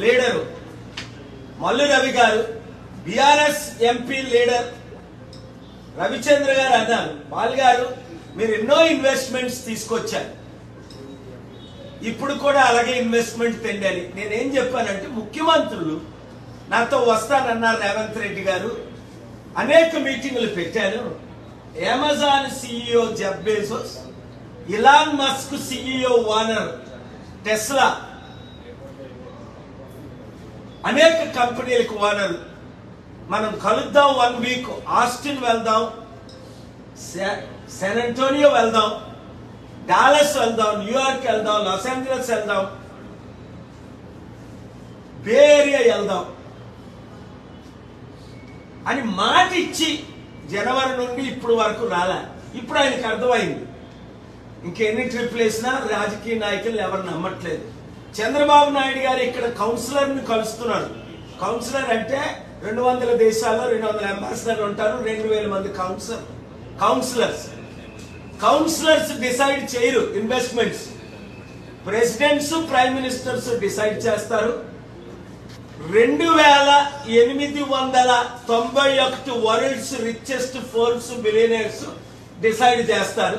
Leader Mallu Ravi గారు, BRS MP leader Ravichandra గారు అన్నారు, పాల్ గారు మీరు ఎన్నో ఇన్వెస్ట్మెంట్స్ తీసుకొచ్చారు, ఇప్పుడు కూడా అలాగే ఇన్వెస్ట్మెంట్ తెండాలి. నేనేం చెప్పానంటే ముఖ్యమంత్రులు నాతో వస్తానన్నారు రేవంత్ రెడ్డి గారు, అనేక మీటింగులు పెట్టాను. Amazon CEO Jeff Bezos, Elon Musk CEO Warner, Tesla, అనేక కంపెనీలకు ఓనర్, మనం కలుద్దాం. 1 వీక్ ఆస్టిన్ వెళ్దాం, శాన్ అంటోనియో వెళ్దాం, డాలస్ వెళ్దాం, న్యూయార్క్ వెళ్దాం, లాస్ ఏంజలస్ వెళ్దాం, బే ఏరియా వెళ్దాం అని మాట ఇచ్చి జనవరి నుండి ఇప్పుడు వరకు రాలే. ఇప్పుడు ఆయనకు అర్థమైంది ఇంకెన్ని ట్రిప్లు వేసినా రాజకీయ నాయకులు ఎవరు నమ్మట్లేదు. చంద్రబాబు నాయుడు గారు ఇక్కడ కౌన్సిలర్ని కలుస్తున్నారు. కౌన్సిలర్ అంటే 200 దేశాల్లో 200 అంబాసిడర్లు ఉంటారు, 2000 మంది కౌన్సిలర్స్ డిసైడ్ చేయరు investments. Presidents, prime ministers decide చేస్తారు. 2891 world's richest Forbes billionaires decide చేస్తారు.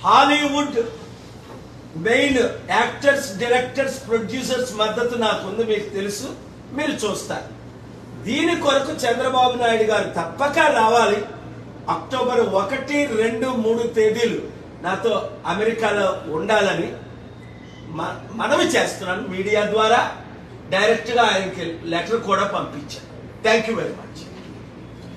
Hollywood main actors, directors, producers మద్దతు నాకుంది, మీకు తెలుసు, మీరు చూస్తారు. దీని కొరకు చంద్రబాబు నాయుడు గారు తప్పక రావాలి. అక్టోబర్ 1, 2, 3 తేదీలు నాతో అమెరికాలో ఉండాలని మనవి చేస్తున్నాను. మీడియా ద్వారా డైరెక్ట్ గా ఆయనకి లెటర్ కూడా పంపించాను. Thank you very much.